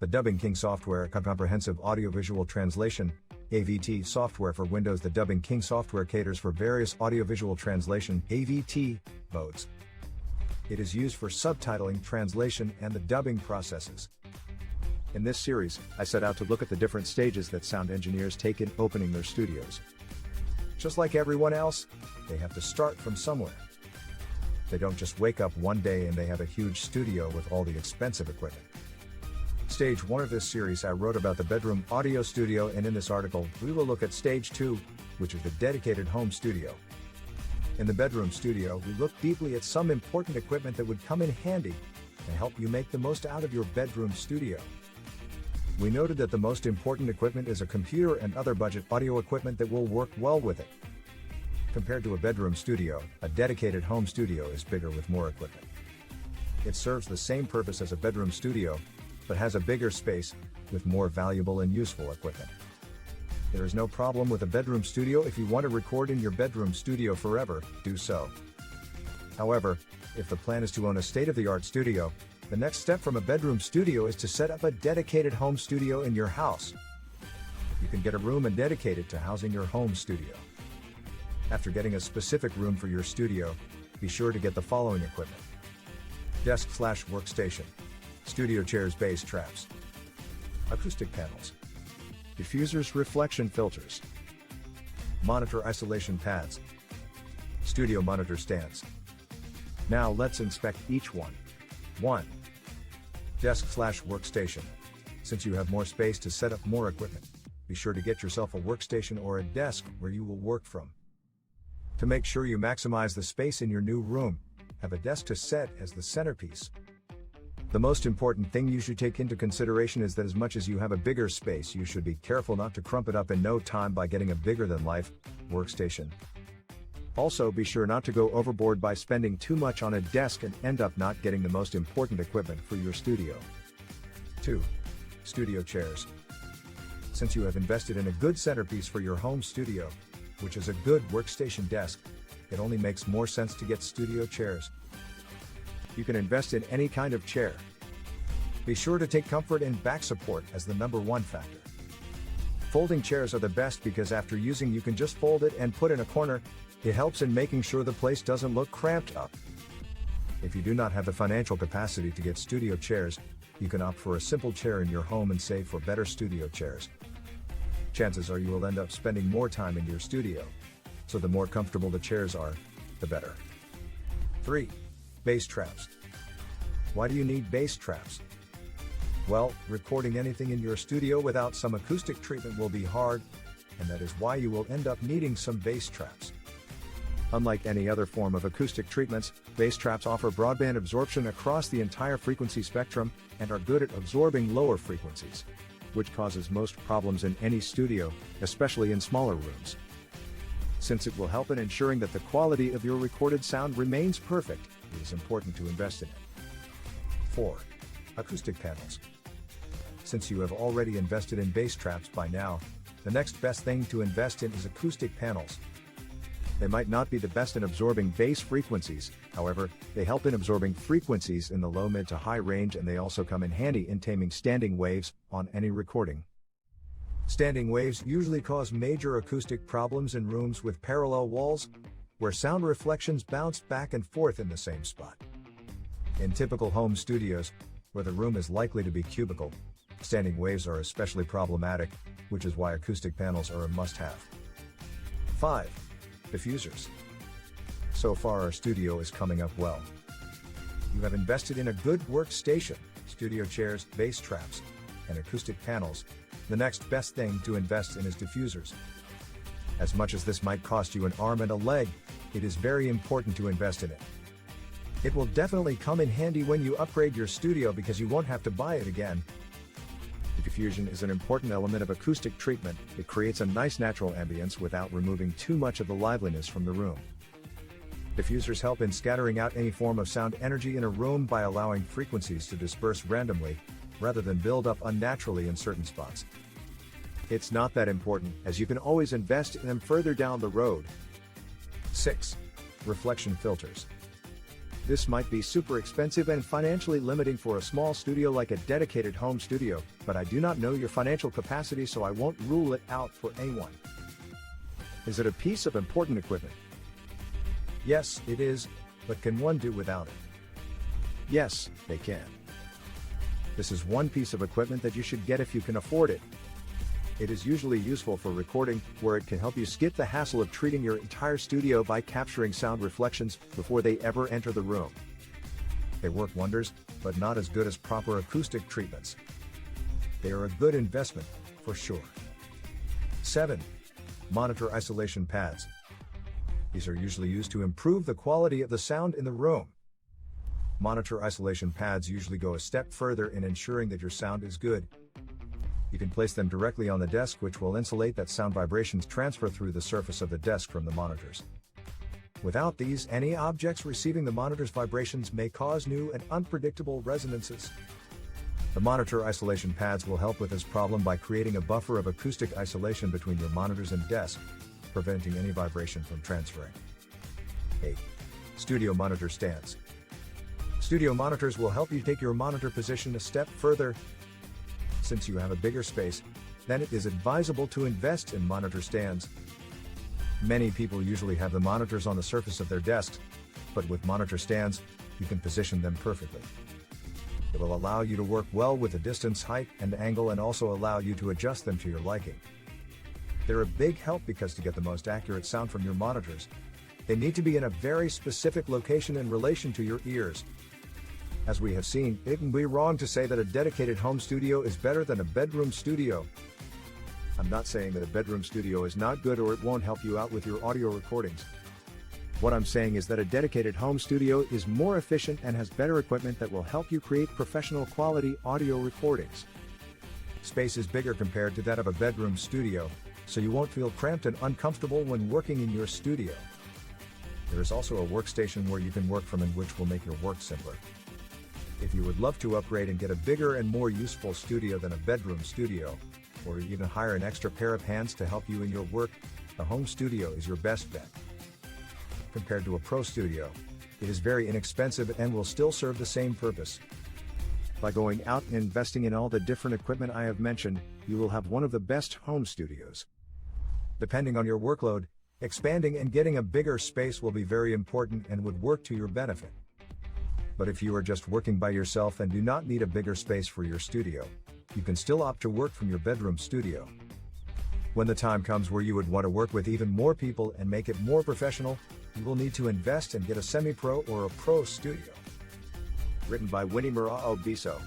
The Dubbing King software, comprehensive audiovisual translation, AVT software for Windows. The Dubbing King software caters for various audiovisual translation (AVT) modes. It is used for subtitling, translation, and the dubbing processes. In this series, I set out to look at the different stages that sound engineers take in opening their studios. Just like everyone else, they have to start from somewhere. They don't just wake up one day and they have a huge studio with all the expensive equipment. Stage 1 of this series, I wrote about the bedroom audio studio, and in this article, we will look at Stage 2, which is the dedicated home studio. In the bedroom studio, we look deeply at some important equipment that would come in handy and help you make the most out of your bedroom studio. We noted that the most important equipment is a computer and other budget audio equipment that will work well with it. Compared to a bedroom studio, a dedicated home studio is bigger with more equipment. It serves the same purpose as a bedroom studio, but has a bigger space, with more valuable and useful equipment. There is no problem with a bedroom studio. If you want to record in your bedroom studio forever, do so. However, if the plan is to own a state-of-the-art studio, the next step from a bedroom studio is to set up a dedicated home studio in your house. You can get a room and dedicate it to housing your home studio. After getting a specific room for your studio, be sure to get the following equipment: desk/workstation, studio chairs, bass traps, acoustic panels, diffusers, reflection filters, monitor isolation pads, studio monitor stands. Now let's inspect each one. 1. Desk/workstation. Since you have more space to set up more equipment, be sure to get yourself a workstation or a desk where you will work from. To make sure you maximize the space in your new room, have a desk to set as the centerpiece. The most important thing you should take into consideration is that as much as you have a bigger space, you should be careful not to crump it up in no time by getting a bigger-than-life workstation. Also, be sure not to go overboard by spending too much on a desk and end up not getting the most important equipment for your studio. 2. Studio chairs. Since you have invested in a good centerpiece for your home studio, which is a good workstation desk, it only makes more sense to get studio chairs. You can invest in any kind of chair. Be sure to take comfort and back support as the #1 factor. Folding chairs are the best because after using you can just fold it and put in a corner. It helps in making sure the place doesn't look cramped up. If you do not have the financial capacity to get studio chairs, you can opt for a simple chair in your home and save for better studio chairs. Chances are you will end up spending more time in your studio, so the more comfortable the chairs are, the better. 3. Bass traps. Why do you need bass traps? Well, recording anything in your studio without some acoustic treatment will be hard, and that is why you will end up needing some bass traps. Unlike any other form of acoustic treatments, bass traps offer broadband absorption across the entire frequency spectrum and are good at absorbing lower frequencies, which causes most problems in any studio, especially in smaller rooms. Since it will help in ensuring that the quality of your recorded sound remains perfect, it is important to invest in it. 4. Acoustic panels. Since you have already invested in bass traps by now, the next best thing to invest in is acoustic panels. They might not be the best in absorbing bass frequencies, however, they help in absorbing frequencies in the low, mid to high range, and they also come in handy in taming standing waves on any recording. Standing waves usually cause major acoustic problems in rooms with parallel walls, where sound reflections bounce back and forth in the same spot. In typical home studios, where the room is likely to be cubical, standing waves are especially problematic, which is why acoustic panels are a must-have. 5. Diffusers. So far our studio is coming up well. You have invested in a good workstation, studio chairs, bass traps, and acoustic panels. The next best thing to invest in is diffusers. As much as this might cost you an arm and a leg, it is very important to invest in it. It will definitely come in handy when you upgrade your studio because you won't have to buy it again. Diffusion is an important element of acoustic treatment. It creates a nice natural ambience without removing too much of the liveliness from the room. Diffusers help in scattering out any form of sound energy in a room by allowing frequencies to disperse randomly, rather than build up unnaturally in certain spots. It's not that important, as you can always invest in them further down the road. 6. Reflection filters. This might be super expensive and financially limiting for a small studio like a dedicated home studio, but I do not know your financial capacity, so I won't rule it out for anyone. Is it a piece of important equipment? Yes, it is, but can one do without it? Yes, they can. This is one piece of equipment that you should get if you can afford it. It is usually useful for recording, where it can help you skip the hassle of treating your entire studio by capturing sound reflections before they ever enter the room. They work wonders, but not as good as proper acoustic treatments. They are a good investment, for sure. 7. Monitor isolation pads. These are usually used to improve the quality of the sound in the room. Monitor isolation pads usually go a step further in ensuring that your sound is good. You can place them directly on the desk, which will insulate that sound vibrations transfer through the surface of the desk from the monitors. Without these, any objects receiving the monitor's vibrations may cause new and unpredictable resonances. The monitor isolation pads will help with this problem by creating a buffer of acoustic isolation between your monitors and desk, preventing any vibration from transferring. 8. Studio monitor stands. Studio monitors will help you take your monitor position a step further. Since you have a bigger space, then it is advisable to invest in monitor stands. Many people usually have the monitors on the surface of their desks, but with monitor stands, you can position them perfectly. It will allow you to work well with the distance, height, and angle, and also allow you to adjust them to your liking. They're a big help because to get the most accurate sound from your monitors, they need to be in a very specific location in relation to your ears. As we have seen, it can be wrong to say that a dedicated home studio is better than a bedroom studio. I'm not saying that a bedroom studio is not good or it won't help you out with your audio recordings. What I'm saying is that a dedicated home studio is more efficient and has better equipment that will help you create professional quality audio recordings. Space is bigger compared to that of a bedroom studio, so you won't feel cramped and uncomfortable when working in your studio. There is also a workstation where you can work from, and which will make your work simpler. If you would love to upgrade and get a bigger and more useful studio than a bedroom studio, or even hire an extra pair of hands to help you in your work, a home studio is your best bet. Compared to a pro studio, it is very inexpensive and will still serve the same purpose. By going out and investing in all the different equipment I have mentioned, you will have one of the best home studios. Depending on your workload, expanding and getting a bigger space will be very important and would work to your benefit. But if you are just working by yourself and do not need a bigger space for your studio, you can still opt to work from your bedroom studio. When the time comes where you would want to work with even more people and make it more professional, you will need to invest and get a semi-pro or a pro studio. Written by Winny, Moraa, Obiso.